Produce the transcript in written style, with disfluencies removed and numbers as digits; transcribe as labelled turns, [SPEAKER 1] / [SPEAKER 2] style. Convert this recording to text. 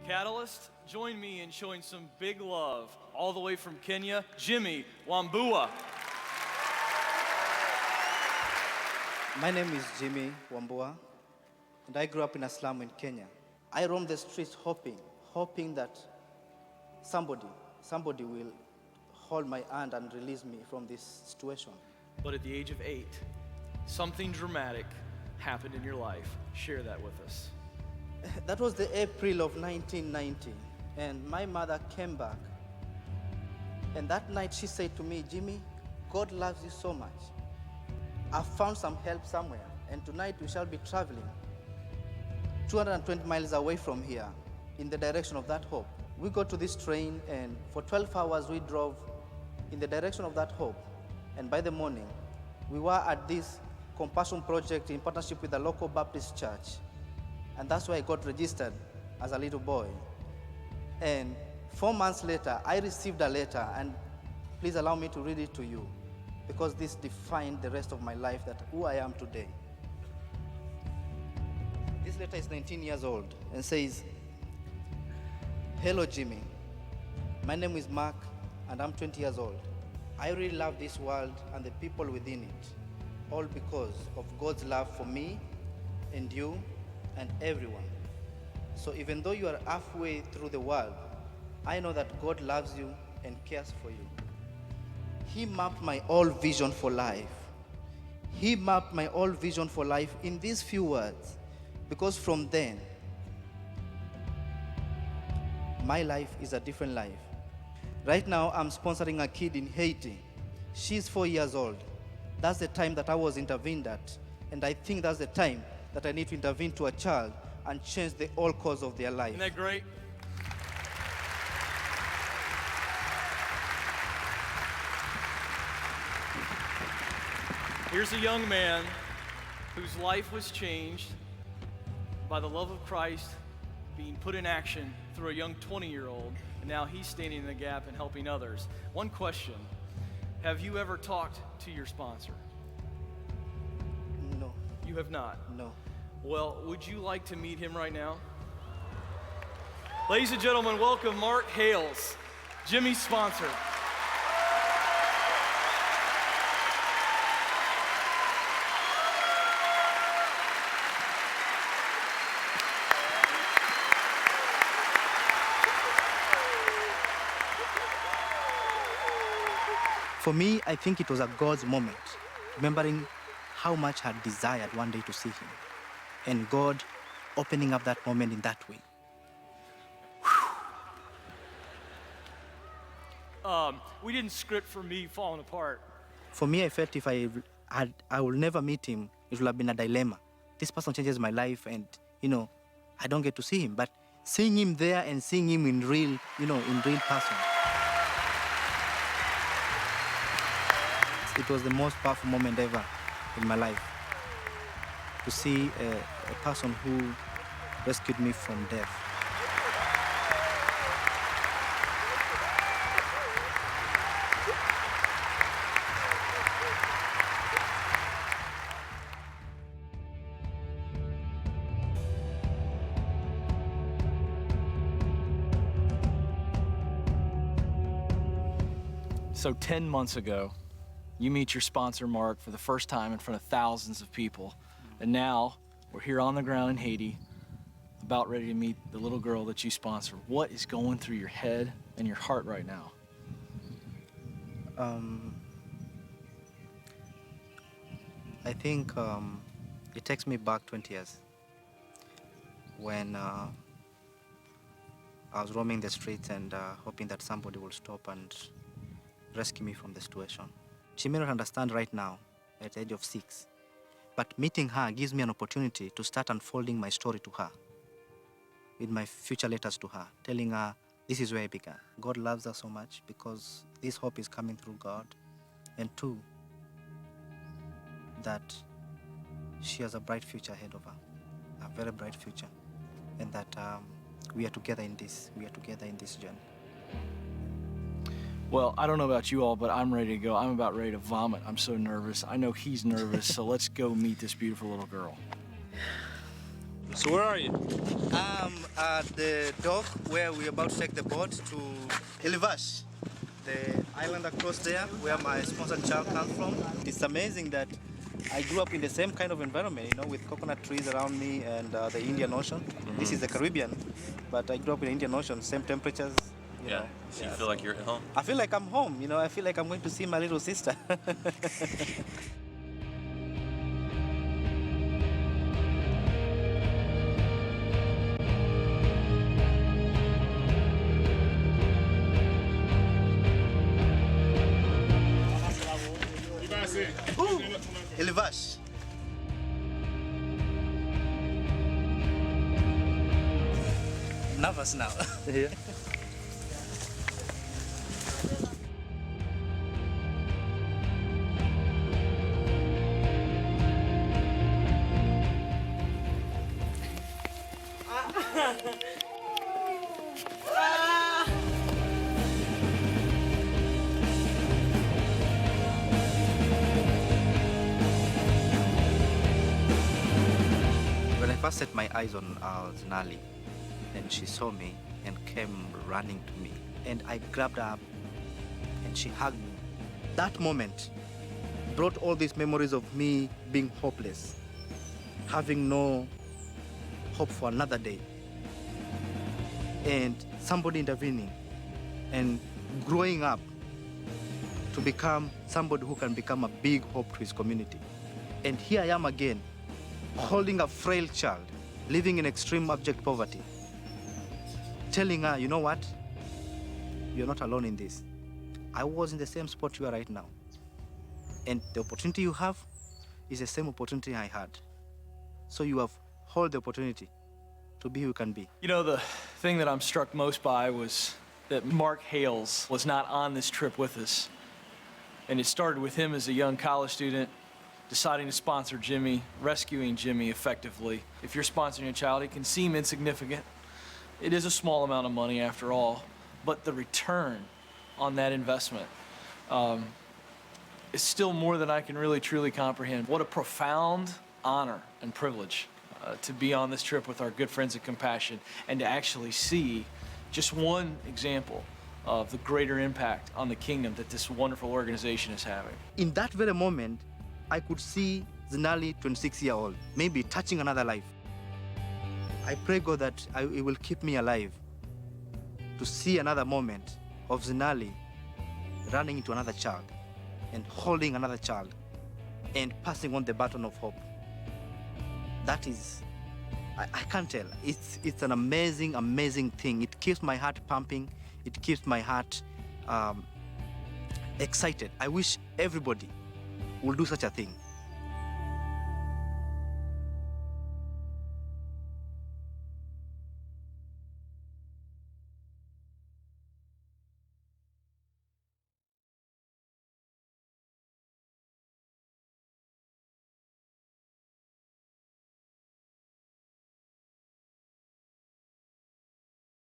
[SPEAKER 1] Catalyst, join me in showing some big love all the way from Kenya, Jimmy Wambua.
[SPEAKER 2] My name is Jimmy Wambua, and I grew up in a slum in Kenya. I roam the streets hoping that somebody will hold my hand and release me from this situation.
[SPEAKER 1] But at the age of 8, something dramatic happened in your life. Share that with us.
[SPEAKER 2] That was the April of 1990, and my mother came back. And that night she said to me, Jimmy, God loves you so much. I've found some help somewhere, and tonight we shall be traveling 220 miles away from here in the direction of that hope. We got to this train, and for 12 hours we drove in the direction of that hope. And by the morning, we were at this compassion project in partnership with the local Baptist church. And that's where I got registered as a little boy. And 4 months later, I received a letter, and please allow me to read it to you, because this defined the rest of my life, that who I am today. This letter is 19 years old and says, Hello, Jimmy. My name is Mark, and I'm 20 years old. I really love this world and the people within it, all because of God's love for me and you and everyone. So even though you are halfway through the world, I know that God loves you and cares for you. He mapped my whole vision for life. He mapped my whole vision for life in these few words, because from then, my life is a different life. Right now, I'm sponsoring a kid in Haiti. She's 4 years old. That's the time that I was intervened at, and I think that's the time that I need to intervene to a child and change the whole course of their life.
[SPEAKER 1] Isn't that great? Here's a young man whose life was changed by the love of Christ being put in action through a young 20-year-old, and now he's standing in the gap and helping others. One question, have you ever talked to your sponsor?
[SPEAKER 2] No.
[SPEAKER 1] You have not?
[SPEAKER 2] No.
[SPEAKER 1] Well, would you like to meet him right now? Ladies and gentlemen, welcome Mark Hales, Jimmy's sponsor.
[SPEAKER 2] For me, I think it was a God's moment, remembering how much I had desired one day to see him, and God opening up that moment in that way.
[SPEAKER 1] We didn't script for me falling apart.
[SPEAKER 2] For me, I felt if I will never meet him, it would have been a dilemma. This person changes my life, and I don't get to see him. But seeing him there and seeing him in real person, it was the most powerful moment ever in my life. To see a person who rescued me from death.
[SPEAKER 1] So 10 months ago, you meet your sponsor, Mark, for the first time in front of thousands of people. And now, we're here on the ground in Haiti, about ready to meet the little girl that you sponsor. What is going through your head and your heart right now?
[SPEAKER 2] I think it takes me back 20 years when I was roaming the streets and hoping that somebody will stop and rescue me from the situation. She may not understand right now at the age of 6, but meeting her gives me an opportunity to start unfolding my story to her, with my future letters to her, telling her this is where I began. God loves her so much because this hope is coming through God. And 2, that she has a bright future ahead of her, a very bright future, and that we are together in this journey.
[SPEAKER 1] Well, I don't know about you all, but I'm ready to go. I'm about ready to vomit. I'm so nervous. I know he's nervous, so let's go meet this beautiful little girl.
[SPEAKER 3] So where are you?
[SPEAKER 2] I'm at the dock where we're about to take the boat to Ilivash, the island across there where my sponsored child comes from. It's amazing that I grew up in the same kind of environment, you know, with coconut trees around me and the Indian Ocean. This is the Caribbean, but I grew up in the Indian Ocean, same temperatures. You know.
[SPEAKER 3] So you feel like you're at home?
[SPEAKER 2] I feel like I'm home, you know, I feel like I'm going to see my little sister. Ilivash. Nervous now. Yeah. When I first set my eyes on Zinali, and she saw me and came running to me, and I grabbed her up and she hugged me. That moment brought all these memories of me being hopeless, having no hope for another day, and somebody intervening and growing up to become somebody who can become a big hope to his community. And here I am again, holding a frail child, living in extreme abject poverty, telling her, you know what? You're not alone in this. I was in the same spot you are right now. And the opportunity you have is the same opportunity I had. So you have hold the opportunity to be who you can be.
[SPEAKER 1] You know, the thing that I'm struck most by was that Mark Hales was not on this trip with us. And it started with him as a young college student, deciding to sponsor Jimmy, rescuing Jimmy effectively. If you're sponsoring a child, it can seem insignificant. It is a small amount of money after all, but the return on that investment is still more than I can really truly comprehend. What a profound honor and privilege to be on this trip with our good friends at Compassion and to actually see just one example of the greater impact on the kingdom that this wonderful organization is having.
[SPEAKER 2] In that very moment, I could see Zinali, 26-year-old, maybe touching another life. I pray God that He will keep me alive to see another moment of Zinali running into another child and holding another child and passing on the baton of hope. That is, I can't tell. It's an amazing, amazing thing. It keeps my heart pumping. It keeps my heart excited. I wish everybody will do such a thing.